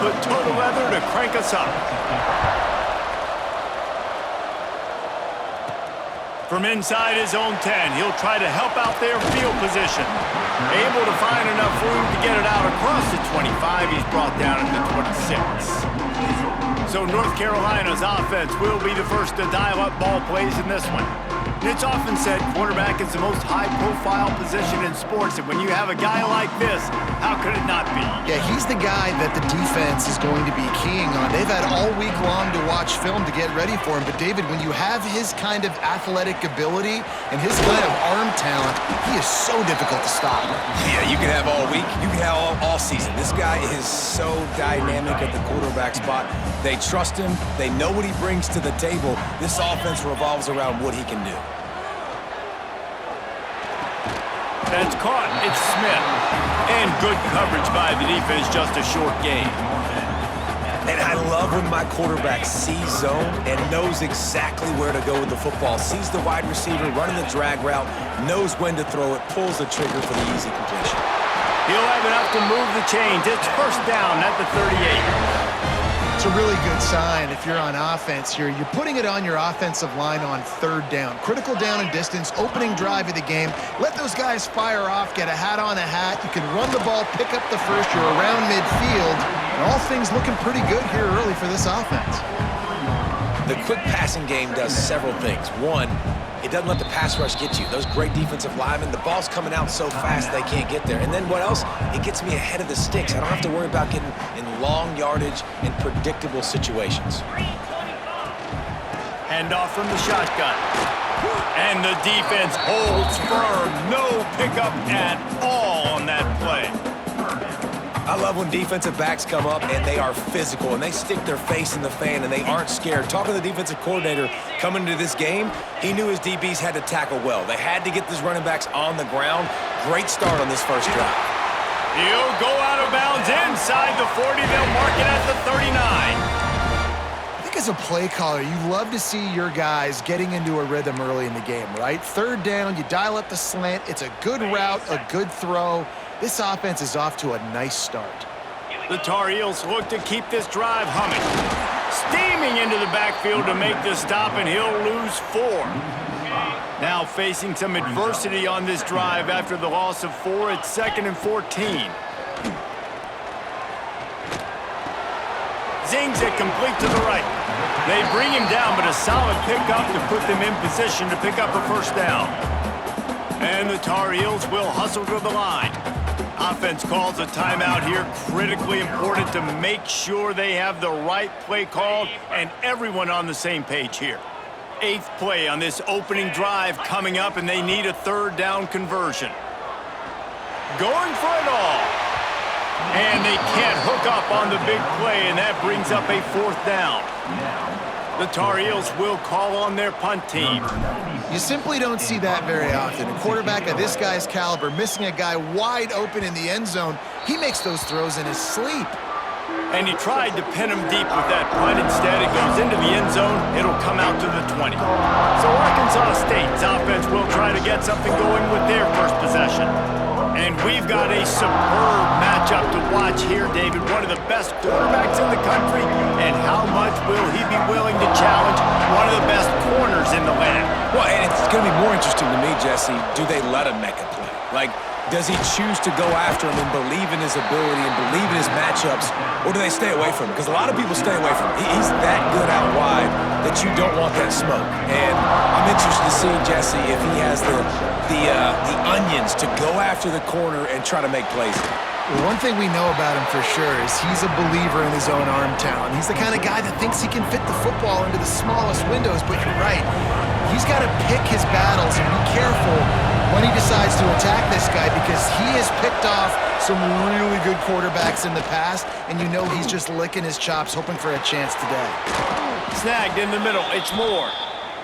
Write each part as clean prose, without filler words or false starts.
put total leather to crank us up. From inside his own 10, he'll try to help out their field position. Able to find enough room to get it out across the 25, he's brought down at the 26. So North Carolina's offense will be the first to dial up ball plays in this one. It's often said quarterback is the most high-profile position in sports, and when you have a guy like this, how could it not be? Yeah, he's the guy that the defense is going to be keying on. They've had all week long to watch film to get ready for him, but David, when you have his kind of athletic ability and his kind of arm talent, he is so difficult to stop. Yeah, you can have all week, you can have all season. This guy is so dynamic at the quarterback spot. They trust him, they know what he brings to the table. This offense revolves around what he can do. That's caught. It's Smith. And good coverage by the defense, just a short gain. And I love when my quarterback sees zone and knows exactly where to go with the football. Sees the wide receiver running the drag route, knows when to throw it, pulls the trigger for the easy completion. He'll have enough to move the chains. It's first down at the 38. It's a really good sign if you're on offense here. You're putting it on your offensive line on third down. Critical down and distance, opening drive of the game. Let those guys fire off, get a hat on a hat. You can run the ball, pick up the first. You're around midfield. And all things looking pretty good here early for this offense. The quick passing game does several things. One, it doesn't let the pass rush get you. Those great defensive linemen, the ball's coming out so fast they can't get there. And then what else? It gets me ahead of the sticks. I don't have to worry about getting in long yardage in predictable situations. Handoff from the shotgun. And the defense holds firm. No pickup at all on that play. I love when defensive backs come up and they are physical and they stick their face in the fan and they aren't scared. Talking to the defensive coordinator coming into this game, he knew his DBs had to tackle well. They had to get these running backs on the ground. Great start on this first drive. He'll go out of bounds inside the 40. They'll mark it at the 39. I think as a play caller, you love to see your guys getting into a rhythm early in the game, right? Third down, you dial up the slant. It's a good route, a good throw. This offense is off to a nice start. The Tar Heels look to keep this drive humming. Steaming into the backfield to make the stop, and he'll lose 4. Now facing some adversity on this drive after the loss of 4. It's 2nd and 14. Zings it complete to the right. They bring him down, but a solid pickup to put them in position to pick up a first down. And the Tar Heels will hustle to the line. Offense calls a timeout here. Critically important to make sure they have the right play called and everyone on the same page here. 8th play on this opening drive coming up, and they need a third down conversion. Going for it all. And they can't hook up on the big play, and that brings up a 4th down. The Tar Heels will call on their punt team. You simply don't see that very often. A quarterback of this guy's caliber missing a guy wide open in the end zone. He makes those throws in his sleep. And he tried to pin him deep with that punt. Instead, it goes into the end zone. It'll come out to the 20. So Arkansas State's offense will try to get something going with their first possession. And we've got a superb matchup to watch here, David. One of the best quarterbacks in the country. And how much will he be willing to challenge one of the best corners in the land? Well, and it's going to be more interesting to me, Jesse, do they let him make a play? Like, does he choose to go after him and believe in his ability and believe in his matchups, or do they stay away from him? Because a lot of people stay away from him. He's that good out wide that you don't want that smoke. And I'm interested to see, Jesse, if he has the onions to go after the corner and try to make plays. Well, one thing we know about him for sure is he's a believer in his own arm talent. He's the kind of guy that thinks he can fit the football into the smallest windows, but you're right. He's got to pick his battles and be careful when he decides to attack this guy, because he has picked off some really good quarterbacks in the past, and you know he's just licking his chops, hoping for a chance today. Snagged in the middle. It's Moore.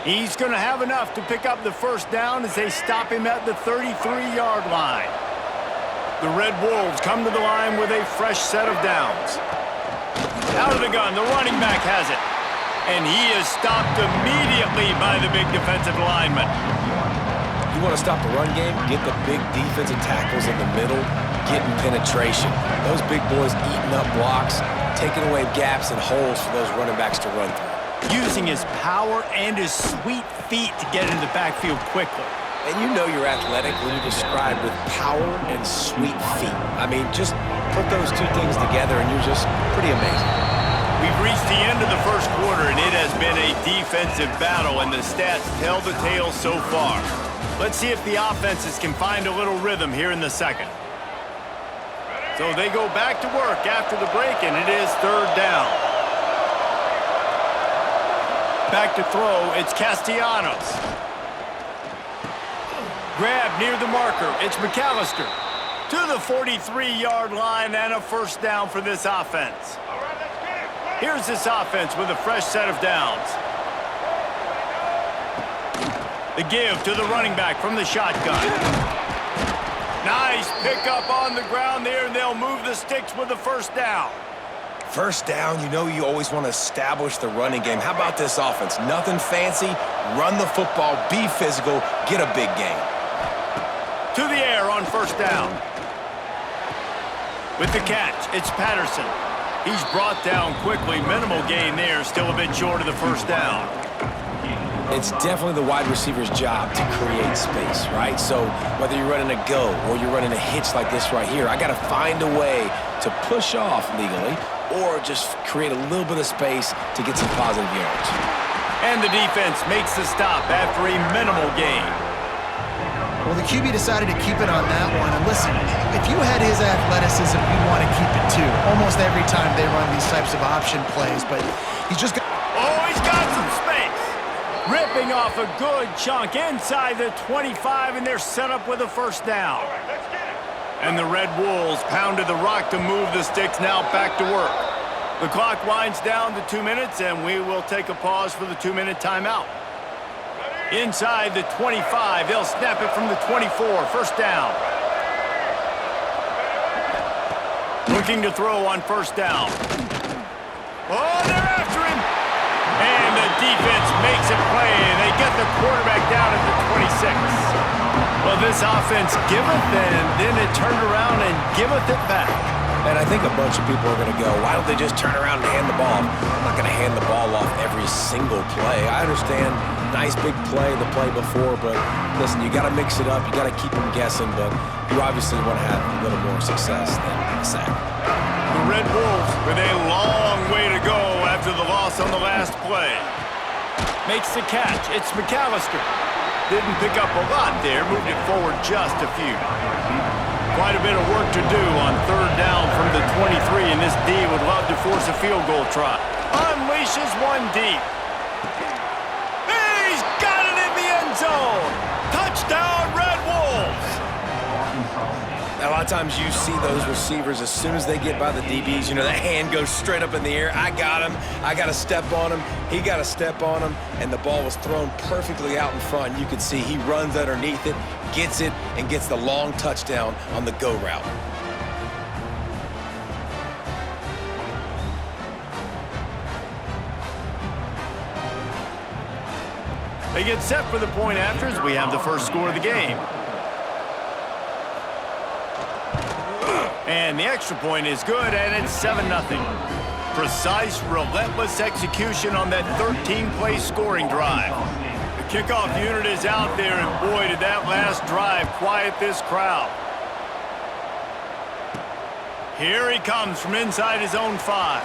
He's going to have enough to pick up the first down as they stop him at the 33-yard line. The Red Wolves come to the line with a fresh set of downs. Out of the gun, the running back has it. And he is stopped immediately by the big defensive lineman. You want to stop the run game, get the big defensive tackles in the middle, getting penetration. Those big boys eating up blocks. taking away gaps and holes for those running backs to run through. Using his power and his sweet feet to get into the backfield quickly. And you know you're athletic when you describe with power and sweet feet. I mean, just put those two things together and you're just pretty amazing. We've reached the end of the first quarter, and it has been a defensive battle, and the stats tell the tale so far. Let's see if the offenses can find a little rhythm here in the second. So they go back to work after the break, and it is third down. Back to throw, it's Castellanos. Grab near the marker, it's McAllister. To the 43-yard line and a first down for this offense. Here's this offense with a fresh set of downs. The give to the running back from the shotgun. Nice pickup on the ground there, and they'll move the sticks with the first down. First down, you know you always want to establish the running game. How about this offense? Nothing fancy. Run the football, be physical, get a big gain. To the air on first down. With the catch, it's Patterson. He's brought down quickly. Minimal gain there, still a bit short of the first down. It's definitely the wide receiver's job to create space, right? So whether you're running a go or you're running a hitch like this right here, I got to find a way to push off legally or just create a little bit of space to get some positive yards. And the defense makes the stop after a minimal gain. Well, the QB decided to keep it on that one. And listen, if you had his athleticism, you'd want to keep it too. Almost every time they run these types of option plays, but he's just got... Oh, he's got some space. Ripping off a good chunk inside the 25, and they're set up with a first down. And the Red Wolves pounded the rock to move the sticks, now back to work. The clock winds down to 2 minutes, and we will take a pause for the 2-minute timeout. Inside the 25, they'll snap it from the 24, first down. Looking to throw on first down. Oh, they're after him! And the defense makes a play, and they get the quarterback down at the 26. Well, this offense giveth, and then it turned around and giveth it back. And I think a bunch of people are going to go, why don't they just turn around and hand the ball? I'm not going to hand the ball off every single play. I understand, nice big play, the play before, but listen, you got to mix it up. You got to keep them guessing, but you obviously want to have a little more success than a sack. The Red Wolves with a long way to go after the loss on the last play. Makes the catch. It's McAllister. Didn't pick up a lot there, moved it forward just a few. Quite a bit of work to do on third down from the 23, and this D would love to force a field goal try. Unleashes one deep. He's got it in the end zone. Touchdown, Red Wolves. Now, a lot of times you see those receivers, as soon as they get by the DBs, you know, that hand goes straight up in the air. I got him. I got to step on him. He got to step on him, and the ball was thrown perfectly out in front. You can see he runs underneath it, gets it, and gets the long touchdown on the go route. They get set for the point after as we have the first score of the game. And the extra point is good, and it's 7-0. Precise, relentless execution on that 13-play scoring drive. The kickoff unit is out there, and boy, did that last drive quiet this crowd. Here he comes from inside his own 5.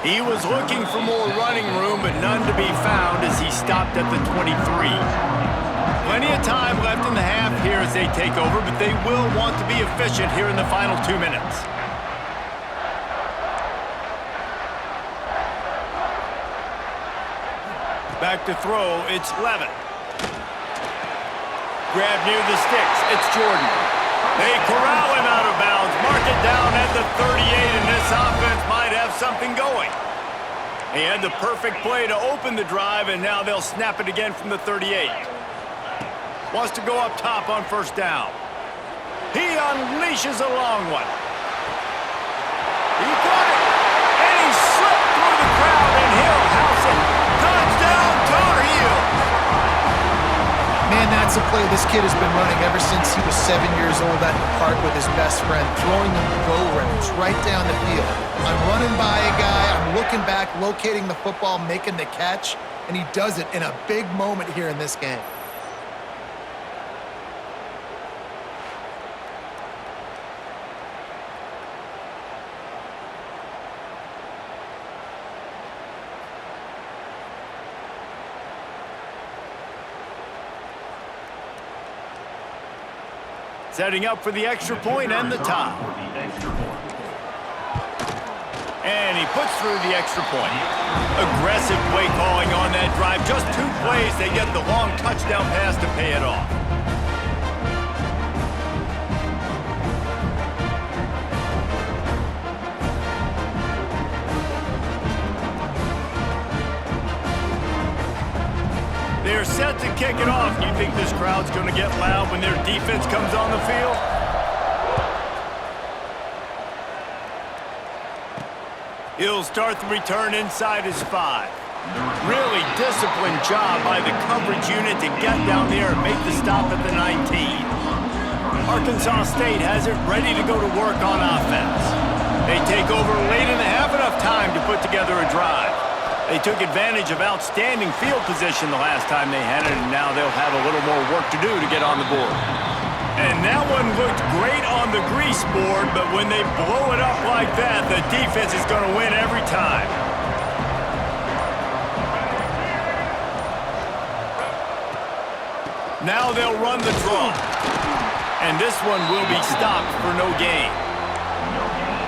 He was looking for more running room, but none to be found as he stopped at the 23. Plenty of time left in the half here as they take over, but they will want to be efficient here in the final 2 minutes. Back to throw, it's Levitt. Grab near the sticks, it's Jordan. They corral him out of bounds, mark it down at the 38, and this offense might have something going. He had the perfect play to open the drive, and now they'll snap it again from the 38. Wants to go up top on first down. He unleashes a long one. He got it, and he slipped through the crowd, and he'll house it. Touchdown, Tar Heels! Man, that's That's a play this kid has been running ever since he was 7 years old at the park with his best friend, throwing them go routes right down the field. I'm running by a guy, I'm looking back, locating the football, making the catch, and he does it in a big moment here in this game. Setting up for the extra point and the tie. And he puts through the extra point. Aggressive play calling on that drive. Just 2 plays, they get the long touchdown pass to pay it off. They're set to kick it off. You think this crowd's going to get loud when their defense comes on the field? He'll start the return inside his 5. Really disciplined job by the coverage unit to get down there and make the stop at the 19. Arkansas State has it ready to go to work on offense. They take over late in the half, enough time to put together a drive. They took advantage of outstanding field position the last time they had it, and now they'll have a little more work to do to get on the board. And that one looked great on the grease board, but when they blow it up like that, the defense is going to win every time. Now they'll run the draw. And this one will be stopped for no gain.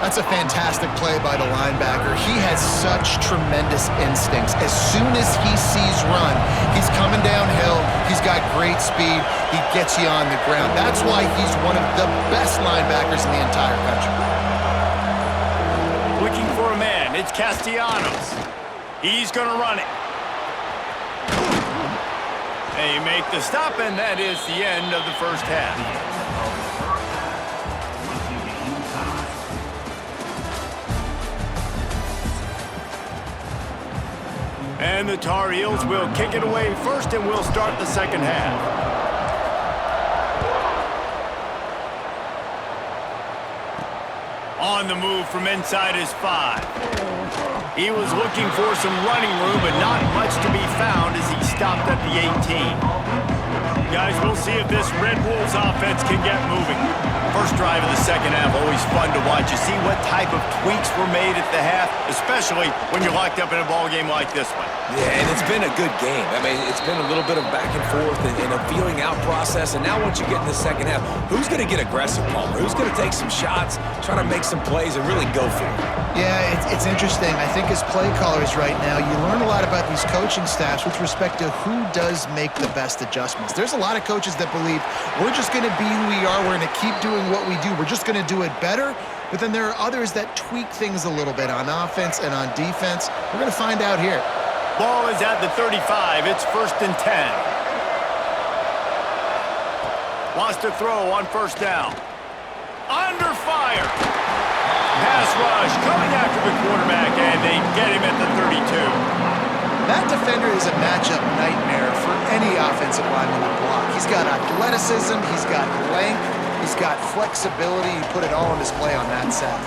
That's a fantastic play by the linebacker. He has such tremendous instincts. As soon as he sees run, he's coming downhill. He's got great speed. He gets you on the ground. That's why he's one of the best linebackers in the entire country. Looking for a man. It's Castellanos. He's going to run it. They make the stop, and that is the end of the first half. And the Tar Heels will kick it away first, and we'll start the second half. On the move from inside his 5. He was looking for some running room, but not much to be found as he stopped at the 18. Guys, we'll see if this Red Wolves offense can get moving. First drive of the second half, always fun to watch. You see what type of tweaks were made at the half, especially when you're locked up in a ball game like this one. Yeah, and it's been a good game. I mean, it's been a little bit of back and forth and a feeling out process. And now once you get in the second half, who's going to get aggressive, Palmer? Who's going to take some shots, try to make some plays, and really go for it? Yeah, it's interesting. I think as play callers right now, you learn a lot about these coaching staffs with respect to who does make the best adjustments. There's a lot of coaches that believe we're just going to be who we are. We're going to keep doing what we do. We're just going to do it better. But then there are others that tweak things a little bit on offense and on defense. We're going to find out here. Ball is at the 35. It's 1st and 10. Wants to throw on first down. Under fire. Pass rush coming after the quarterback, and they get him at the 32. That defender is a matchup nightmare for any offensive lineman to block. He's got athleticism, he's got length, he's got flexibility. He put it all on display on that sack.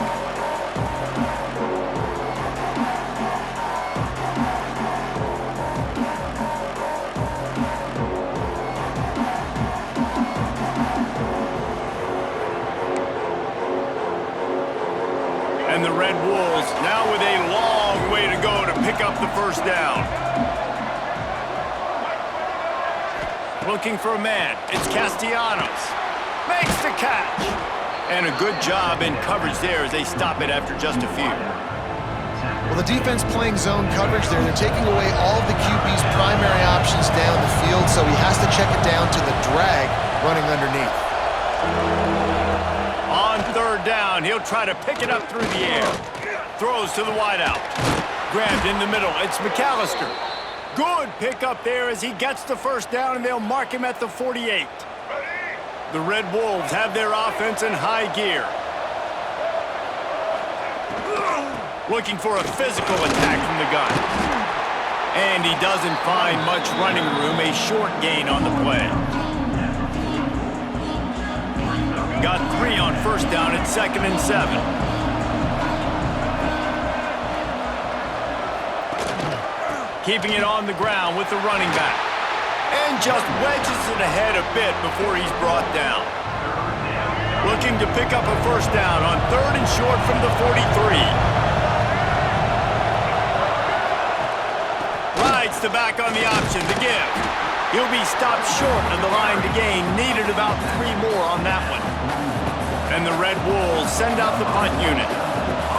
And the Red Wolves now with a long way to go to pick up the first down. Looking for a man. It's Castellanos. Makes the catch. And a good job in coverage there as they stop it after just a few. Well, the defense playing zone coverage there. They're taking away all of the QB's primary options down the field, so he has to check it down to the drag running underneath. On third down, he'll try to pick it up through the air. Throws to the wideout. Grabbed in the middle. It's McAllister. Good pickup there as he gets the first down, and they'll mark him at the 48. The Red Wolves have their offense in high gear. Looking for a physical attack from the gun. And he doesn't find much running room, a short gain on the play. Got 3 on first down at 2nd and 7. Keeping it on the ground with the running back. And just wedges it ahead a bit before he's brought down. Looking to pick up a first down on 3rd and short from the 43. Rides the back on the option to give. He'll be stopped short of the line to gain. Needed about 3 more on that one. And the Red Wolves send out the punt unit.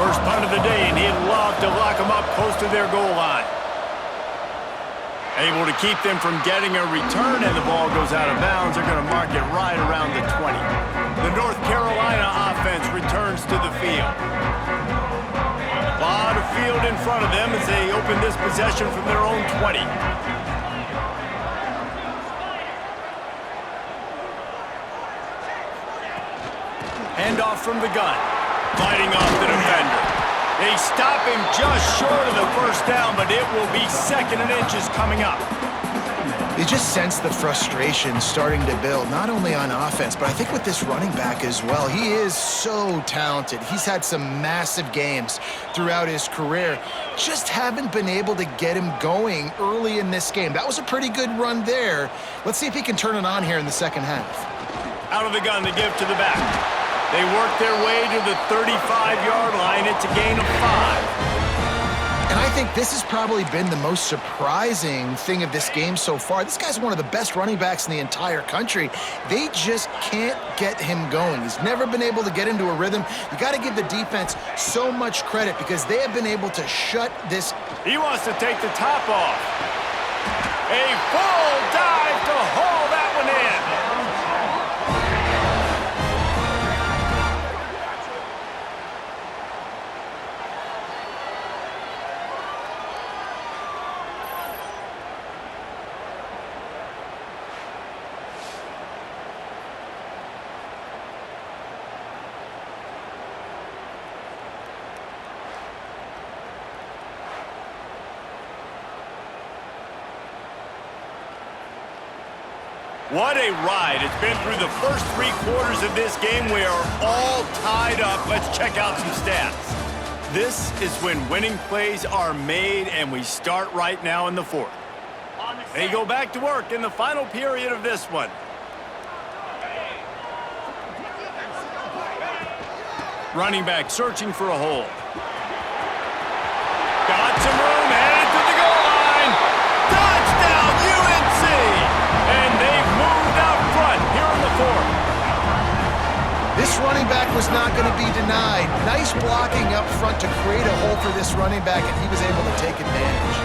First punt of the day, and he'd love to lock them up close to their goal line. Able to keep them from getting a return, and the ball goes out of bounds. They're going to mark it right around the 20. The North Carolina offense returns to the field. A lot of field in front of them as they open this possession from their own 20. Handoff from the gun. Fighting off the defender. They stop him just short of the first down, but it will be 2nd and inches coming up. You just sense the frustration starting to build, not only on offense, but I think with this running back as well. He is so talented. He's had some massive games throughout his career. Just haven't been able to get him going early in this game. That was a pretty good run there. Let's see if he can turn it on here in the second half. Out of the gun to give to the back. They work their way to the 35-yard line. It's a gain of 5. And I think this has probably been the most surprising thing of this game so far. This guy's one of the best running backs in the entire country. They just can't get him going. He's never been able to get into a rhythm. You got to give the defense so much credit because they have been able to shut this. He wants to take the top off. A full dive to haul that one in. What a ride. It's been through the first 3 quarters of this game. We are all tied up. Let's check out some stats. This is when winning plays are made, and we start right now in the 4th. They go back to work in the final period of this one. Running back searching for a hole. Got some room, headed to the goal line. Touchdown, UNC! And they've moved out front here in the 4th. This running back was not going to be denied. Nice blocking up front to create a hole for this running back, and he was able to take advantage.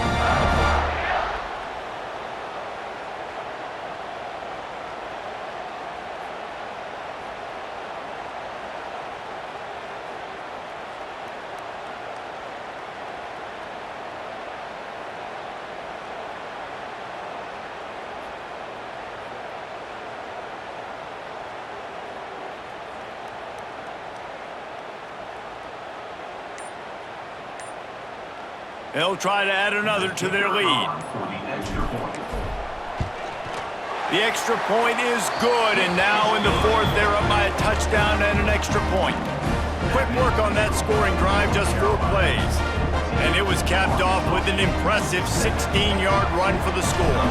They'll try to add another to their lead. The extra point is good, and now in the 4th, they're up by a touchdown and an extra point. Quick work on that scoring drive, just 4 plays. And it was capped off with an impressive 16-yard run for the score.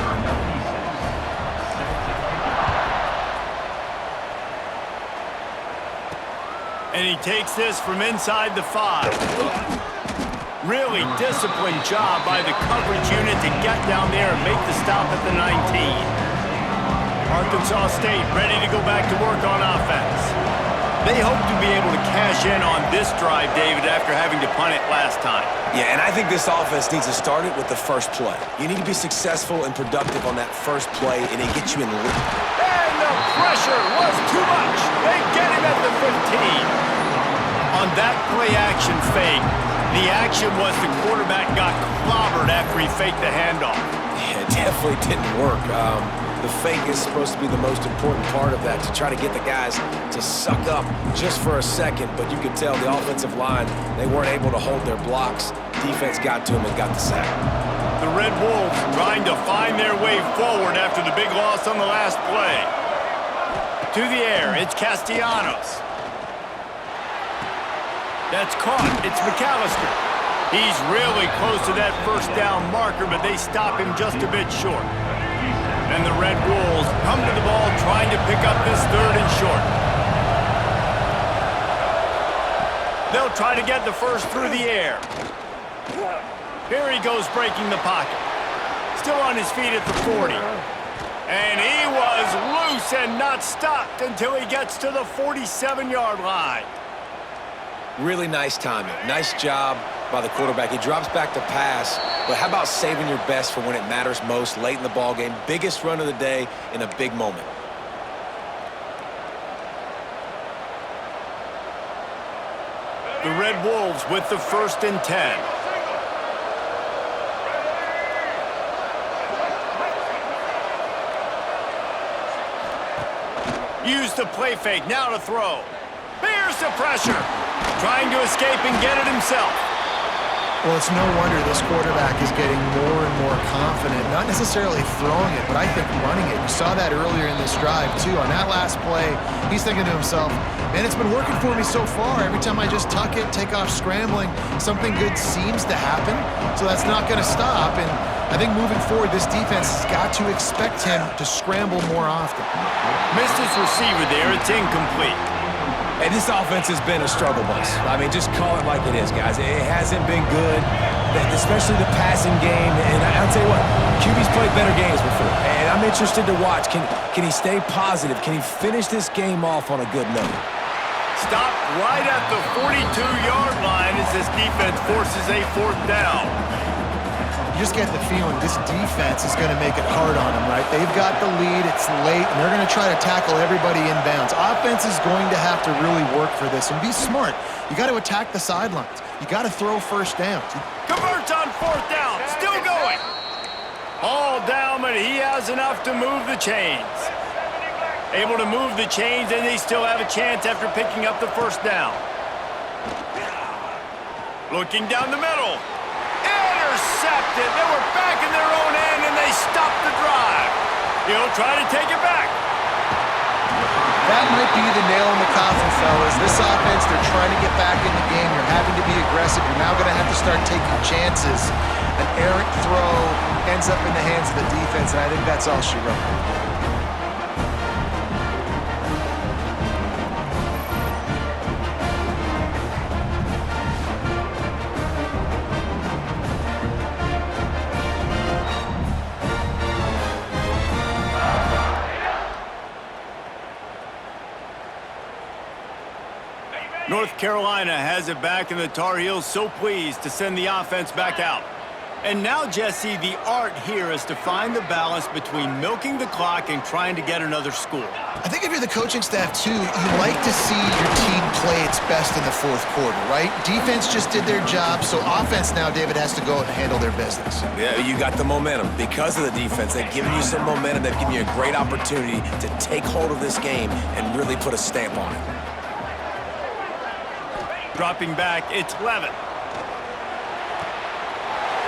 And he takes this from inside the 5. Really disciplined job by the coverage unit to get down there and make the stop at the 19. Arkansas State ready to go back to work on offense. They hope to be able to cash in on this drive, David, after having to punt it last time. Yeah, and I think this offense needs to start it with the first play. You need to be successful and productive on that first play, and it gets you in the lead. And the pressure was too much. They get him at the 15. On that play-action fake, the action was the quarterback got clobbered after he faked the handoff. Yeah, it definitely didn't work. The fake is supposed to be the most important part of that, to try to get the guys to suck up just for a second. But you could tell the offensive line, they weren't able to hold their blocks. Defense got to them and got the sack. The Red Wolves trying to find their way forward after the big loss on the last play. to the air. It's Castellanos. That's caught. It's McAllister. He's really close to that first down marker, but they stop him just a bit short. And the Red Wolves come to the ball trying to pick up this 3rd and short. They'll try to get the first through the air. Here he goes breaking the pocket. Still on his feet at the 40. And he was loose and not stopped until he gets to the 47-yard line. Really nice timing. Nice job by the quarterback. He drops back to pass, but how about saving your best for when it matters most, late in the ball game? Biggest run of the day in a big moment. The Red Wolves with the 1st and 10. Use the play fake, now to throw. Here's the pressure. Trying to escape and get it himself. Well, it's no wonder this quarterback is getting more and more confident, not necessarily throwing it, but I think running it. You saw that earlier in this drive, too. On that last play, he's thinking to himself, man, it's been working for me so far. Every time I just tuck it, take off scrambling, something good seems to happen, so that's not going to stop. And I think moving forward, this defense has got to expect him to scramble more often. Missed his receiver there. It's incomplete. Hey, this offense has been a struggle bus. I mean, just call it like it is, guys. It hasn't been good, especially the passing game. And I'll tell you what, QB's played better games before. And I'm interested to watch. Can he stay positive? Can he finish this game off on a good note? Stopped right at the 42-yard line as this defense forces a 4th down. You just get the feeling this defense is going to make it hard on them, right? They've got the lead, it's late, and they're going to try to tackle everybody inbounds. Offense is going to have to really work for this and be smart. You got to attack the sidelines. You got to throw first downs. Converts on 4th down, still going. All down, but he has enough to move the chains. Able to move the chains, and they still have a chance after picking up the 1st down. Looking down the middle. Intercepted. They were back in their own end, and they stopped the drive. He'll try to take it back. That might be the nail in the coffin, fellas. This offense, they're trying to get back in the game. You're having to be aggressive. You're now going to have to start taking chances. An errant throw ends up in the hands of the defense, and I think that's all she wrote. North Carolina has it back, and the Tar Heels so pleased to send the offense back out. And now, Jesse, the art here is to find the balance between milking the clock and trying to get another score. I think if you're the coaching staff, too, you like to see your team play its best in the 4th quarter, right? Defense just did their job, so offense now, David, has to go out and handle their business. Yeah, you got the momentum. Because of the defense, they've given you some momentum. They've given you a great opportunity to take hold of this game and really put a stamp on it. Dropping back, it's Levitt.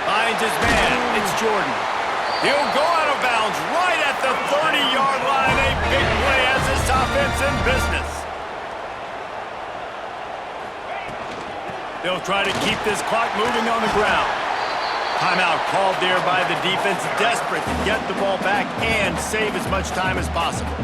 Finds his man, it's Jordan. He'll go out of bounds right at the 30-yard line. A big play as this offense in business. They'll try to keep this clock moving on the ground. Timeout called there by the defense, desperate to get the ball back and save as much time as possible.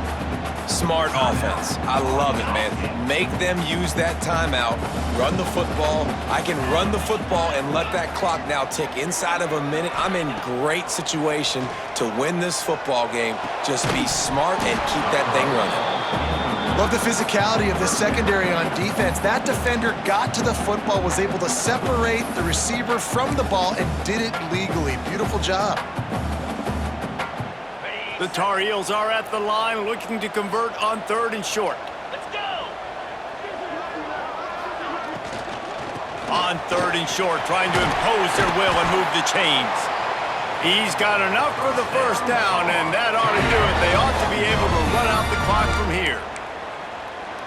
Smart offense. I love it, man. Make them use that timeout. Run the football. I can run the football and let that clock now tick inside of a minute. I'm in great situation to win this football game. Just be smart and keep that thing running. Love the physicality of the secondary on defense. That defender got to the football, was able to separate the receiver from the ball, and did it legally. Beautiful job. The Tar Heels are at the line looking to convert on 3rd and short. Let's go! On 3rd and short, trying to impose their will and move the chains. He's got enough for the 1st down, and that ought to do it. They ought to be able to run out the clock from here.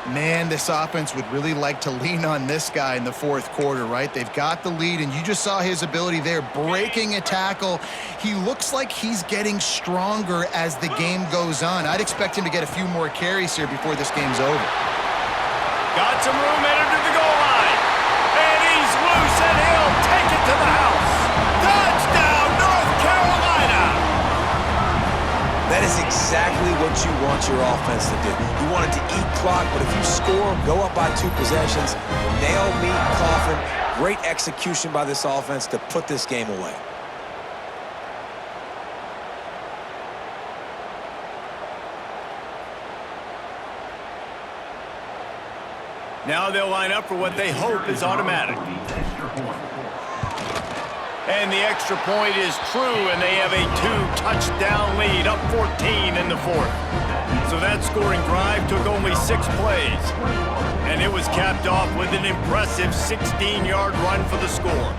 Man, this offense would really like to lean on this guy in the fourth quarter, right? They've got the lead, and you just saw his ability there, breaking a tackle. He looks like he's getting stronger as the game goes on. I'd expect him to get a few more carries here before this game's over. Got some room, entered to the goal line. And he's loose, and he'll take it to the house. Touchdown, North Carolina! That is exactly what you want your offense to do. You want it to eat clock, but if you score, go up by 2 possessions, nail, meet, coffin. Great execution by this offense to put this game away. Now they'll line up for what they hope is automatic. And the extra point is true, and they have a 2-touchdown lead, up 14 in the fourth. So that scoring drive took only 6 plays. And it was capped off with an impressive 16-yard run for the score.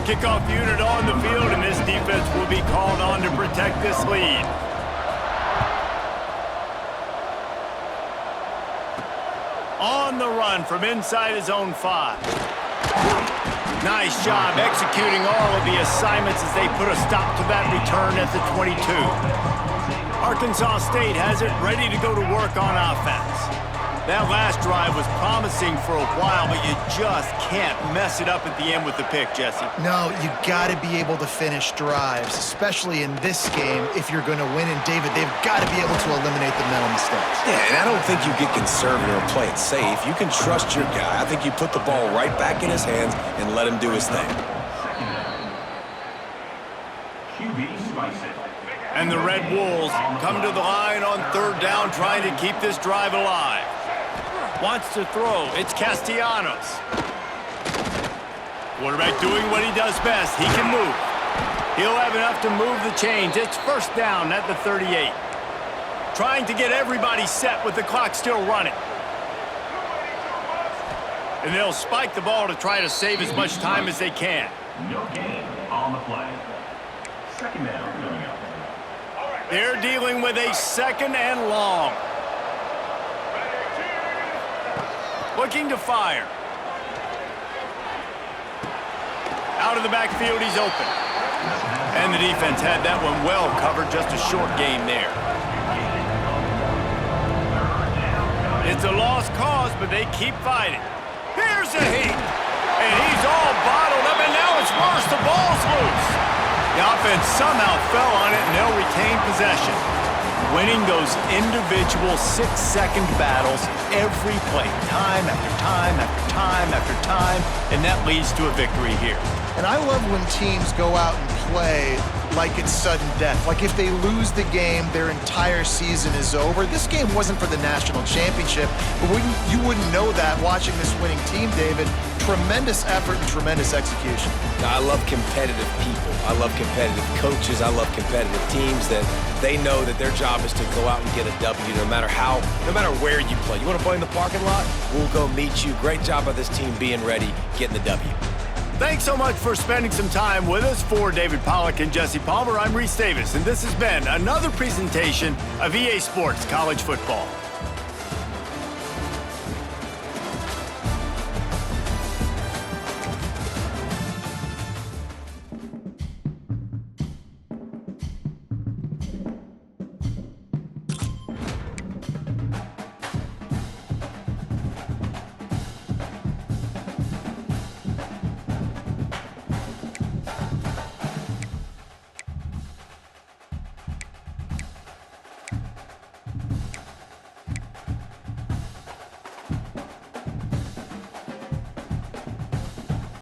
Kickoff unit on the field, and this defense will be called on to protect this lead. On the run from inside his own 5. Nice job executing all of the assignments as they put a stop to that return at the 22. Arkansas State has it ready to go to work on offense. That last drive was promising for a while, but you just can't mess it up at the end with the pick, Jesse. No, you got to be able to finish drives, especially in this game if you're going to win. And David, they've got to be able to eliminate the mental mistakes. Yeah, and I don't think you get conservative or play it safe. You can trust your guy. I think you put the ball right back in his hands and let him do his thing. And the Red Wolves come to the line on 3rd down, trying to keep this drive alive. Wants to throw. It's Castellanos. Quarterback doing what he does best. He can move. He'll have enough to move the chains. It's 1st down at the 38. Trying to get everybody set with the clock still running. And they'll spike the ball to try to save as much time as they can. No gain on the play. 2nd down coming up. They're dealing with a 2nd and long. Looking to fire. Out of the backfield, he's open. And the defense had that one well covered, just a short gain there. It's a lost cause, but they keep fighting. Here's a heat. And he's all bottled up, and now it's worse. The ball's loose. The offense somehow fell on it, and they'll retain possession. Winning those individual 6-second battles every play, time after time after time after time, and that leads to a victory here. And I love when teams go out and play like it's sudden death. Like if they lose the game, their entire season is over. This game wasn't for the national championship, but you wouldn't know that watching this winning team, David. Tremendous effort and tremendous execution. I love competitive people. I love competitive coaches. I love competitive teams that they know that their job is to go out and get a W no matter where you play. You want to play in the parking lot? We'll go meet you. Great job by this team being ready, getting the W. Thanks so much for spending some time with us. For David Pollack and Jesse Palmer, I'm Reese Davis, and this has been another presentation of EA Sports College Football.